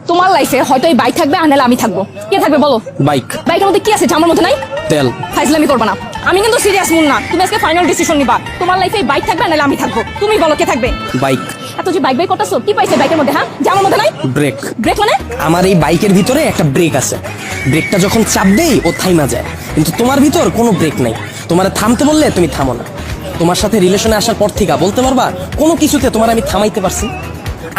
তোমার লাইফে হয়তো এই বাইক থাকবে আর নাহলে আমি থাকবো। কে থাকবে বলো? বাইক। বাইকের মধ্যে কি আছে যে আমার মধ্যে নাই? তেল। ফাইজলামি করবা না, আমি কিন্তু সিরিয়াস মুন না। তুমি আজকে ফাইনাল ডিসিশন নিবা, তোমার লাইফে বাইক থাকবে আর নাহলে আমি থাকবো। তুমি বলো কে থাকবে? বাইক। এত যে বাইক বাইক করতেছো, কি পাইছে বাইকের মধ্যে? হ্যাঁ, যে আমার মধ্যে নাই? ব্রেক। ব্রেক মানে? আমার এই বাইকের ভিতরে একটা ব্রেক আছে, ব্রেকটা যখন চাপ দেই ও থাইমা যায়, কিন্তু তোমার ভিতর কোনো ব্রেক নাই। তোমার থামতে বললে তুমি থামো না। তোমার সাথে রিলেশনে আসার পর থেকে বলতে পারবা কোনো কিছুতে তোমার আমি থামাইতে পারছি?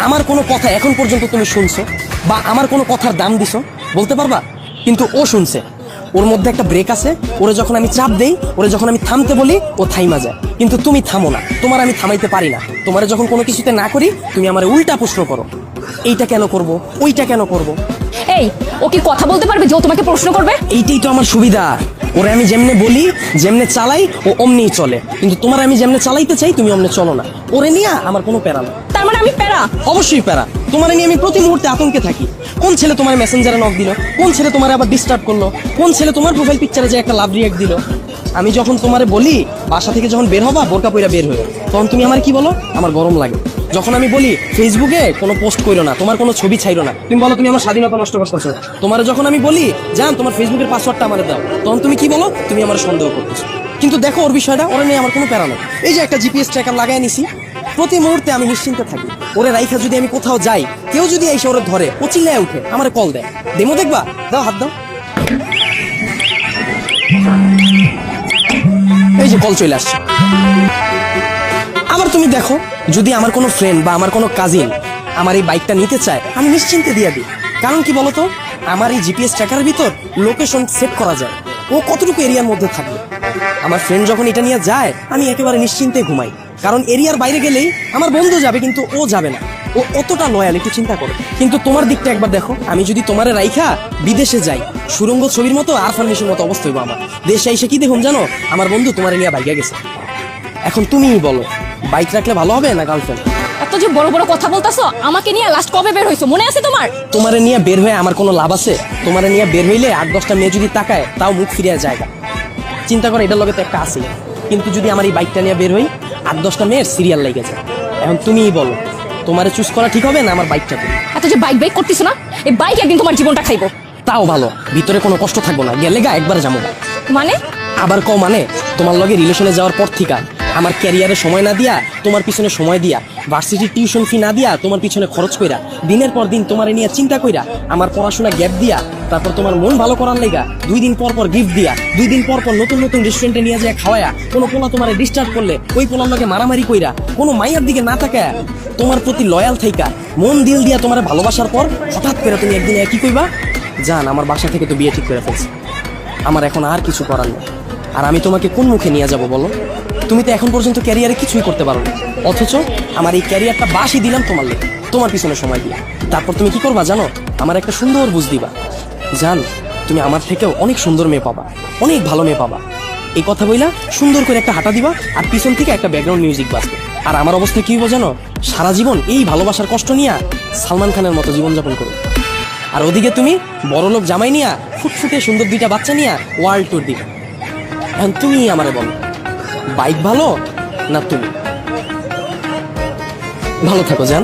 আমার কোনো কথা এখন পর্যন্ত তুমি শুনছো বা আমার কোনো কথার দাম দিছো বলতে পারবা? কিন্তু ও শুনছে, ওর মধ্যে একটা ব্রেক আছে। ওরে যখন আমি চাপ দেই, ওরে যখন আমি থামতে বলি, ও থাইমা যায়, কিন্তু তুমি থামো না। তোমার আমি থামাইতে পারি না। তোমারে যখন কোনো কিছুতে না করি, তুমি আমার উল্টা প্রশ্ন করো, এইটা কেন করব, ওইটা কেন করব। এই, ও কি কথা বলতে পারবে যে ও তোমাকে প্রশ্ন করবে? এইটাই তো আমার সুবিধা। ওরে আমি যেমনে বলি, যেমনে চালাই, ও অমনিই চলে। কিন্তু তোমার আমি যেমনে চালাইতে চাই, তুমি অমনে চলো না। ওরে নিয়ে আমার কোনো প্যারা না। তার মানে আমি প্যারা? অবশ্যই প্যারা। তোমার নিয়ে আমি প্রতি মুহূর্তে আতঙ্কে থাকি। কোন ছেলে তোমার মেসেঞ্জারে নক দিল, কোন ছেলে তোমার আবার ডিস্টার্ব করলো, কোন ছেলে তোমার প্রোফাইল পিকচারে যে একটা লাভ রিয়াক্ট দিল। আমি যখন তোমারে বলি বাসা থেকে যখন বের হবা বোরকা পইরা বের হয়ে, তখন তুমি আমার কি বলো? আমার গরম লাগে। যখন আমি বলি ফেসবুকে কোনো পোস্ট করো না, তোমার কোনো ছবি ছাইরো না, তুমি বলো তুমি আমার স্বাধীনতা নষ্ট করতেছো। তোমার যখন আমি বলি জান তোমার ফেসবুকের পাসওয়ার্ডটা আমারে দাও, তখন তুমি কি বলো? তুমি আমার সন্দেহ করতেছো। কিন্তু দেখো ওর বিষয়টা, ওরা নিয়ে আমার কোনো প্যারা নেই। এই যে একটা জিপিএস ট্র্যাকার লাগাই নিছি, প্রতি মুহূর্তে আমি নিশ্চিন্তে থাকি। ওরে রাইখা যদি আমি কোথাও যাই, কেউ যদি এসে ওরে ধরে, ও চিল্লায় উঠে আমারে কল দেয়, ডেমো দেখবা, দাও হাত দাও। এই যে কল চলে আসছে। আবার তুমি দেখো, যদি আমার কোনো ফ্রেন্ড বা আমার কোনো কাজিন আমার এই বাইকটা নিতে চায়, আমি নিশ্চিন্তে দিয়ে দিই। কারণ কি বলতো, আমার এই জিপিএস ট্র্যাকারের ভিতর লোকেশন সেট করা যায়, ও কতটুকু এরিয়ার মধ্যে থাকবে। আমার ফ্রেন্ড যখন এটা নিয়ে যায়, আমি একেবারে নিশ্চিন্তে ঘুমাই। কারণ এরিয়ার বাইরে গেলেই আমার বন্ধু যাবে, কিন্তু ও যাবে না। ও অতটা লয়াল, একটু চিন্তা করো। কিন্তু তোমার দিকটা একবার দেখো, আমি যদি তোমারে রাইখা বিদেশে যাই, সুরঙ্গ ছবির মতো আর ফার্নিশের মতো অবস্থা হইব আমার। দেশে এসে কি দেখুন জানো, আমার বন্ধু তোমারে নিয়ে বাইকে গেছে। এখন তুমিই বলো, বাইক রাখলে ভালো হবে না গার্লফ্রেন্ড? এত যে বড় বড় কথা বলতাছো, আমাকে নিয়ে লাস্ট কবে বের হইছো মনে আছে তোমার? তোমারে নিয়ে বের হয়ে আমার কোনো লাভ আছে? তোমারে নিয়ে বের হইলে 8-10টা মেয়ে যদি তাকায়, তাও মুখ ফিরিয়ে জায়গা। চিন্তা করো, এটার লগে তো একটা আছে। কিন্তু যদি আমার এই বাইকটা নিয়ে বের হই, 8-10টা মেয়ের সিরিয়াল লেগে যায়। এখন তুমিই বলো, তোমারে চুজ করা ঠিক হবে না আমার বাইকটাকে? এত যে বাইক বাইক করতেছো না, এই বাইক একদিন তোমার জীবনটা খাইবো। তাও ভালো, ভিতরে কোনো কষ্ট থাকবো না, গেলে গা একবারে যাবো। মানে? আবার কও মানে, তোমার লগে রিলেশনে যাওয়ার পর থেকে আমার ক্যারিয়ারে সময় না দিয়া, তোমার পিছনে সময় দিয়া, ভার্সিটির টিউশন ফি না দিয়া, তোমার পিছনে খরচ কইরা, দিনের পর দিন তোমার নিয়ে চিন্তা কইরা, আমার পড়াশোনা গ্যাপ দিয়া, তারপর তোমার মন ভালো করার লেগা 2 দিন পর পর গিফট দিয়া, 2 দিন পর পর নতুন নতুন রেস্টুরেন্টে নিয়ে যায় খাওয়ায়া, কোনো পোলা তোমার ডিস্টার্ব করলে ওই পোলার লগে মারামারি কইরা, কোনো মাইয়ার দিকে না তাকায়া, তোমার প্রতি লয়াল থাইকা, মন দিল দিয়া তোমার ভালোবাসার পর হঠাৎ করে তুমি একদিন কি কইবা, জান আমার বাসা থেকে তো বিয়ে ঠিক করে ফেলছে, আমার এখন আর কিছু করার নেই। আর আমি তোমাকে কোন মুখে নিয়ে যাব বলো? তুমি তো এখন পর্যন্ত ক্যারিয়ারে কিছুই করতে পারো না, অথচ আমার এই ক্যারিয়ারটা বাসই দিলাম তোমার লেগে, তোমার পিছনে সময় দিয়ে। তারপর তুমি কি করবা জানো? আমার একটা সুন্দর বুঝ দিবা, জান তুমি আমার থেকেও অনেক সুন্দর মেয়ে পাবা, অনেক ভালো মেয়ে পাবা। এই কথা বইলা সুন্দর করে একটা হাঁটা দিবা, আর পিছন থেকে একটা ব্যাকগ্রাউন্ড মিউজিক বাজবে। আর আমার অবস্থা কি হইব জানো? সারা জীবন এই ভালোবাসার কষ্ট নিয়ে সালমান খানের মতো জীবনযাপন করো। আর ওদিকে তুমি বড়লোক জামাই নিয়া, ফুটফুটে সুন্দর 2টা বাচ্চা নিয়া ওয়ার্ল্ড ট্যুর দিবে। এখন তুমি আমারে বলো, বাইক ভালো না তুমি? ভালো থাকো জান।